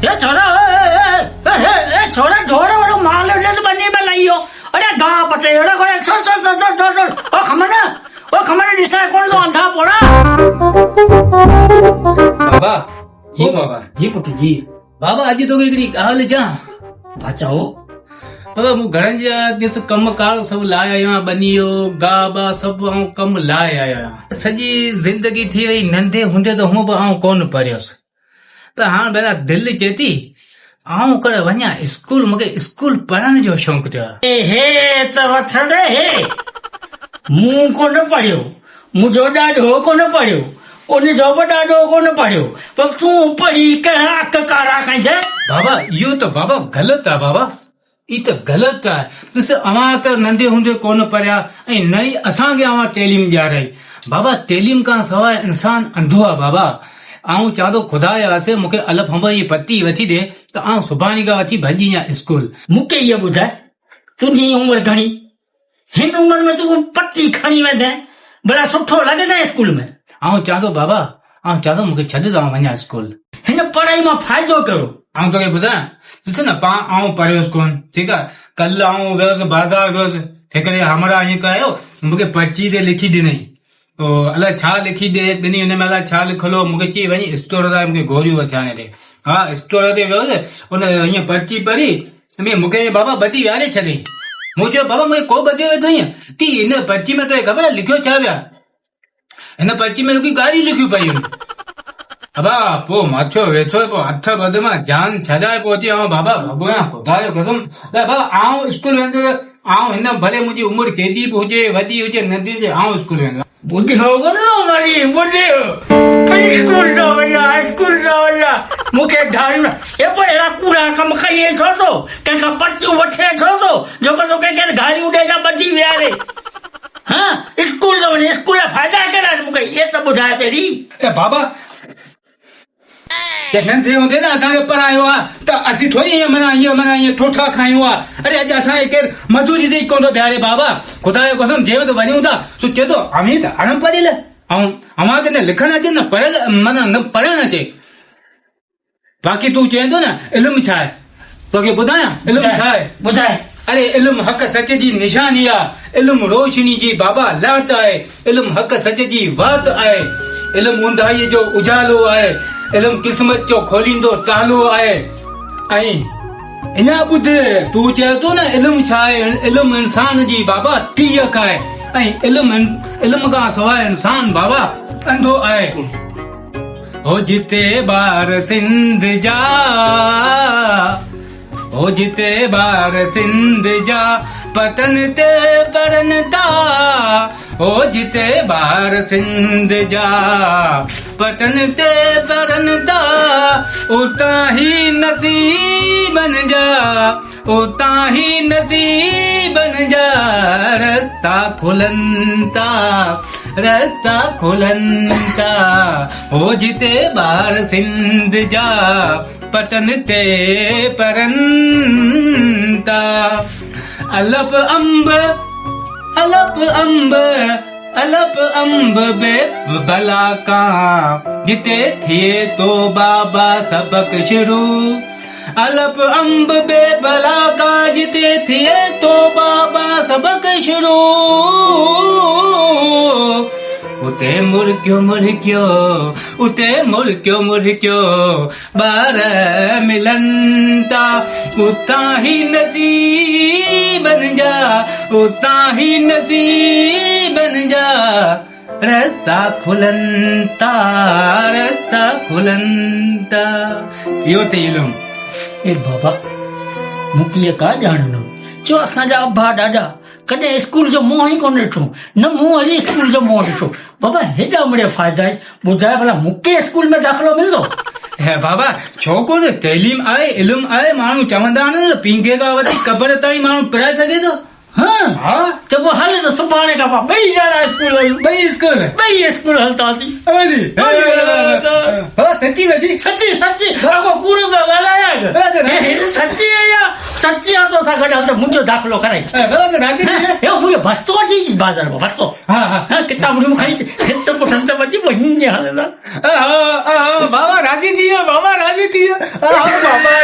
ये छोरा छोरा छोरा वाला माल ले तो बनी में लाइयो अरे गा पटे अरे कोई छोड़ ओ खमने निशा कौन तो अंधा पड़ा बाबा जी बाबा जी पुट जी बाबा आज तो हिकिड़ी ॻाल्हि जा बचाओ बाबा मूं घणनि जा ॾिस कम कार सभु लाए आयो आहियां बनियो गा बा सभु आऊं कम लाए आयो आहियां सॼी ज़िंदगी थी वई नंढे हूंदे त हूं बि आऊं कोन पढ़ियोसि पर हाणे भेरा दिलि चए थी आऊं कर वञा स्कूल मूंखे स्कूल पढ़ण जो शौक़ु थियो आहे हे त वठड़े हे मूं कोन पढ़ियो मुंहिंजो ॾाढो कोन पढ़ियो उन जो बि ॾाढो कोन पढ़ियो पर तूं पढ़ी कहिड़ा अक कारा कजांइ बाबा इहो त बाबा ग़लति आहे बाबा ई त ग़लति आहे ॾिस अवां त नंढे हूंदे कोन पढ़िया ऐं न ई असांखे अवां तइलीम ॾियाराई बाबा तइलीम खां सवाइ इंसान अंधो आहे बाबा आऊं चवां थो खुदा जे वास्ते मूंखे अलफ अंब जी पती वठी ॾे त आऊं सुभाणे खां वठी भॼी वञा स्कूल मूंखे इहो ॿुधाए तुंहिंजी उमिरि घणी हिन उमिरि में तूं पती खणी वेंदे भला सुठो लॻंदे स्कूल में आऊं चवां थो बाबा आऊं चवां थो मूंखे छॾे त वञा स्कूल हिन पढ़ाई मां फ़ाइदो कयो आऊं तोखे ॿुधायां ॾिस न पाण आऊं पढ़ियोसि कोन ठीकु आहे कल्ह आऊं वियोसि बाज़ार वियोसि हिकिड़े हमरा ईअं कयो मूंखे पर्ची ते लिखी ॾिनई अलाए छा लिखी ॾे ॾिनी हुन में अलाए छा लिखलो मूंखे चई वञी स्टोर तां मूंखे गोरियूं वठाइण ॾे हा स्टोर ते वियोसि हुन हीअं पर्ची पढ़ी मूंखे बाबा बदी विहारे छॾी मूं चयो बाबा मूंखे को ॿधियो वेठो हीअं ती हिन पर्ची में तोखे ख़बर आहे लिखियो छा पिया हिन पर्ची में रुकी ॻाल्हियूं लिखियूं पयूं बाबा पोइ मथो वेठो पोइ हथ ॿध मां जान छॾाए पहुची आऊं बाबा भॻवान ख़ुदा जो कसम बाबा आऊं स्कूल वेंदो आऊं हिन भले मुंहिंजी उमिरि केॾी बि हुजे वॾी हुजे नंढी हुजे आऊं स्कूल वेंदो ॿुधियो कोन्ह वरी ॿुधियो स्कूल जो वञा मूंखे ढारियूं हे पोइ अहिड़ा कूड़ा कम कई छो थो कंहिंखां पर्चियूं वठे छो थो जेको तो कंहिंखे ढारियूं ॾे जा ॿधी विहारे हाँ स्कूल जो वञे स्कूल जा फ़ाइदा कहिड़ा आहिनि मूंखे इहे त ॿुधाए पहिरीं बाबा नंढे हूंदे न असांखे पढ़ायो आहे त असीं थोरी ईअं ठोठा खायूं आहे अरे अॼु असांखे केरु मज़ूरी ॾेई कोन थो बीहारे बाबा ख़ुदा जो कसम जंहिं वटि वञूं था सो चए थो अमीं त अनपढ़ियल ऐं अव्हां खे न लिखणु अचे न पढ़ियल माना न पढ़णु अचे बाक़ी तूं चए थो न इल्मु छा आहे तोखे ॿुधायां इल्मु छा आहे ॿुधाए अरे इल्मु हक़ सच जी निशानी आहे इल्मु रोशनी जी बाबा लाट आहे इल्मु हक़ सच जी वात आहे इल्मु ऊंधाईअ जो उजालो आहे इल्मु क़िस्मत जो खोलींदो तालो आहे ऐं अञा ॿुध तूं चए थो न इल्मु छा आहे इल्मु इंसान जी बाबा टीहक आहे ऐं इल्मु खां सवाइ इंसान बाबा अंधो आहे हो जिते ॿार सिंध जा हो जिते ॿार सिंध जा पतन ते पढ़नि था हो जिते ॿार सिंध जा पतन ते पढ़नि था उतां ही नसीबनि जा उतां ही नसीबनि जा रस्ता खुलनि था रस्ता खुलनि था हो जिते ॿार सिंध जा पतन ते पढ़नि था अलप अंब बे भला का जिते थिए तो बाबा सबक शुरू अलप अंब बे भला का जिते थिए तो बाबा सबक शुरू उते मुर्कियो ॿार मिलनि था उतां ही नसीबनि जा रस्ता खुलनि था इहो त इल्मु ए बाबा मूंखे का ॼाणंदो चो असांजा अब्बा ॾाॾा कॾहिं स्कूल जो मुंहुं ई कोन ॾिठो न मूं वरी स्कूल जो मुंहुं ॾिठो बाबा हेॾा मिड़े फ़ाइदा आहिनि ॿुधाए भला मूंखे स्कूल में दाख़िलो मिलंदो हे बाबा छो कोन तइलीम आहे इल्मु आहे माण्हू चवंदा आहिनि न पींघे खां वठी क़बर ताईं माण्हू पढ़ाए सघे थो हाँ त पोइ हल त सुभाणे खां पाण ॿई ॼणा ॿई स्कूल हलंदासीं सची वधी सची कूड़ पियो ॻाल्हायां सची आहे तोसां गॾु हल त मुंहिंजो दाख़िलो कराई मूंखे बस्तो अची बाज़ार में बस्तो किताबूं खणी हित पुठनि ते वधी पोइ हीअं हलंदा बाबा राज़ी थी वियो थी हा बाबा